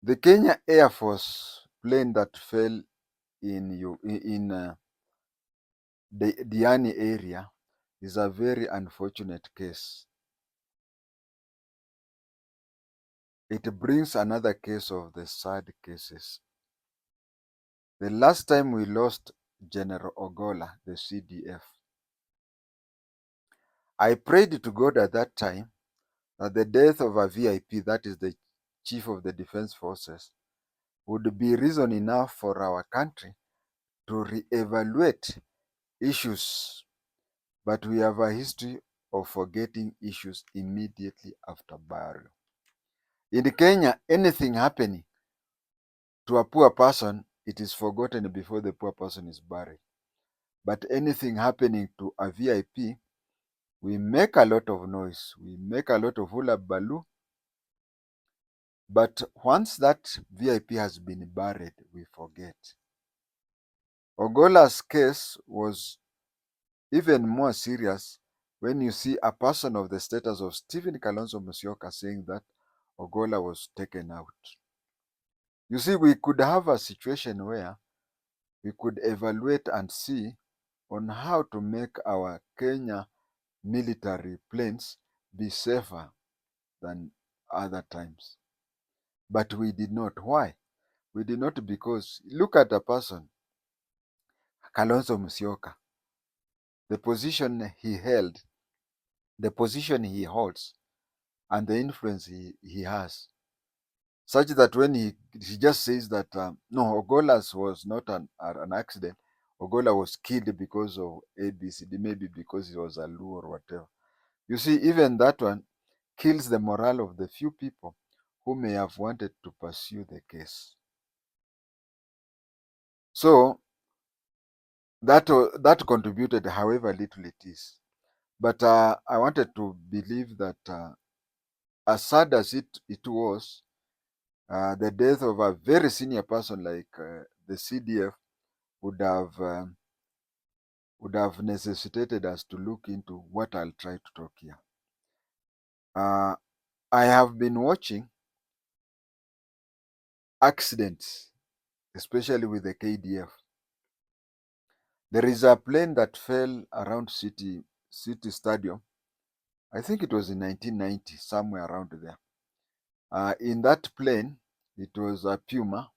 The Kenya Air Force plane that fell in the Diani area is a very unfortunate case. It brings another case of the sad cases. The last time we lost General Ogola, the CDF, I prayed to God at that time that the death of a VIP, that is the Chief of the Defense Forces, would be reason enough for our country to reevaluate issues. But we have a history of forgetting issues immediately after burial. In Kenya, anything happening to a poor person, it is forgotten before the poor person is buried. But anything happening to a VIP, we make a lot of noise, we make a lot of hula baloo, but once that VIP has been buried, we forget. Ogola's case was even more serious when you see a person of the status of Stephen Kalonzo Musyoka saying that Ogola was taken out. You see, we could have a situation where we could evaluate and see on how to make our Kenya military planes be safer than other times. But we did not. Why? We did not because look at a person, Kalonzo Musyoka, the position he held, the position he holds, and the influence he has, such that when he just says that no, Ogola's was not an accident. Ogola was killed because of ABCD, maybe because he was a Luo or whatever. You see, even that one kills the morale of the few people who may have wanted to pursue the case. So that contributed, however little it is. But I wanted to believe that as sad as it was, the death of a very senior person like the CDF would have necessitated us to look into what I'll try to talk here. I have been watching accidents, especially with the KDF. There is a plane that fell around City Stadium. I think it was in 1990, somewhere around there. In that plane, it was a Puma.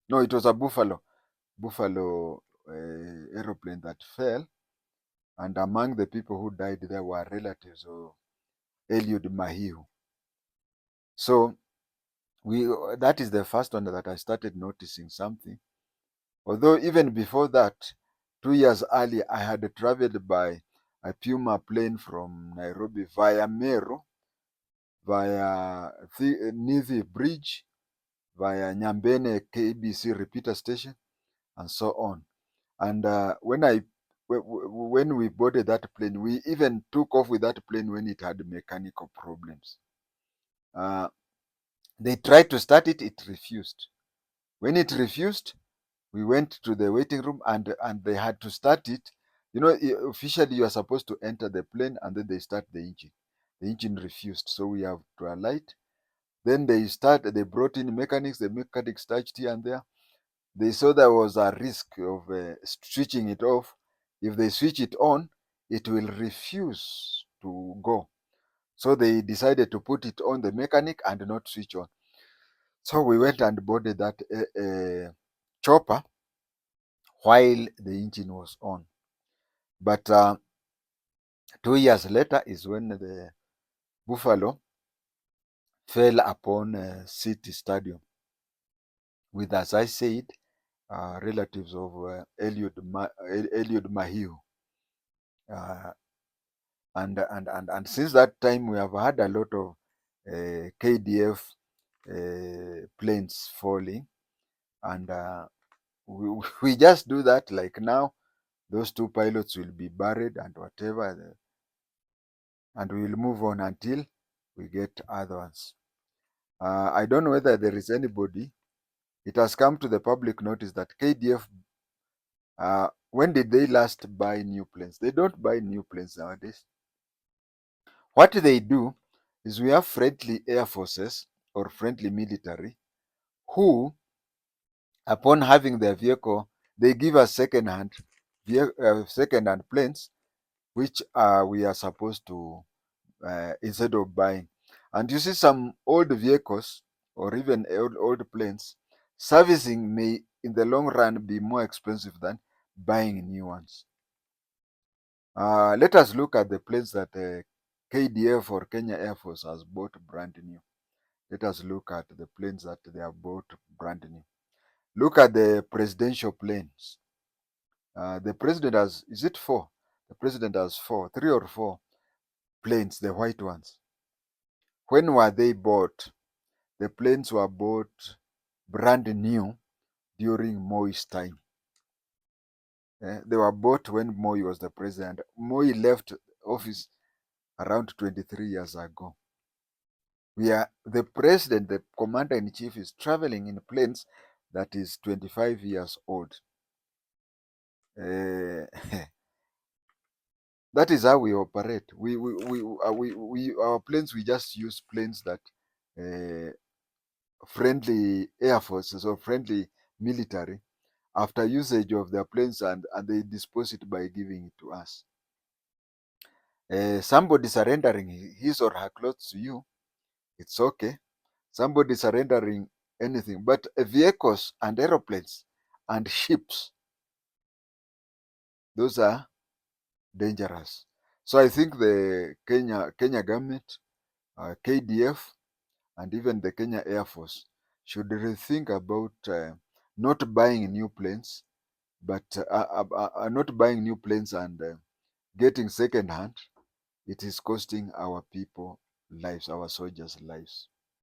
No, it was a Buffalo aeroplane that fell. And among the people who died, there were relatives of Eliud Mahiu. So that is the first one that I started noticing something. Although even before that, 2 years earlier, I had traveled by a Puma plane from Nairobi via Meru, via Nithi Bridge, via Nyambene KBC repeater station, and so on. And when we boarded that plane, we even took off with that plane when it had mechanical problems. They tried to start it, it refused. When it refused, we went to the waiting room and they had to start it. You know, officially you are supposed to enter the plane and then they start the engine. The engine refused, so we have to alight. Then they brought in mechanics. The mechanics touched here and there. They saw there was a risk of switching it off. If they switch it on, it will refuse to go. So they decided to put it on the mechanic and not switch on. So we went and boarded that chopper while the engine was on. But 2 years later is when the Buffalo fell upon City Stadium with, as I said, relatives of Eliud Mahiu. And since that time, we have had a lot of KDF planes falling. And we just do that like now. Those two pilots will be buried and whatever, and we will move on until we get other ones. I don't know whether there is anybody. It has come to the public notice that KDF, when did they last buy new planes? They don't buy new planes nowadays. What they do is we have friendly air forces or friendly military who, upon having their vehicle, they give us second-hand planes, which we are supposed to, instead of buying. And you see some old vehicles or even old planes, servicing may in the long run be more expensive than buying new ones. Let us look at the planes that KDF or Kenya Air Force has bought brand new. Let us look at the planes that they have bought brand new. Look at the presidential planes. The president has, is it four? The president has four, three or four planes, the white ones. When were they bought? The planes were bought brand new during Moi's time. They were bought when Moi was the president. Moi left office around 23 years ago. We are the president, the commander in chief, is traveling in planes that is 25 years old. Uh, that is how we operate. Our planes, we just use planes that friendly air forces or friendly military, after usage of their planes, and they dispose it by giving it to us. Somebody surrendering his or her clothes to you, it's okay. Somebody surrendering anything, but vehicles and aeroplanes and ships, those are dangerous. So I think the Kenya government, KDF, and even the Kenya Air Force should rethink about not buying new planes, but not buying new planes and getting second hand. It is costing our people lives, our soldiers' lives.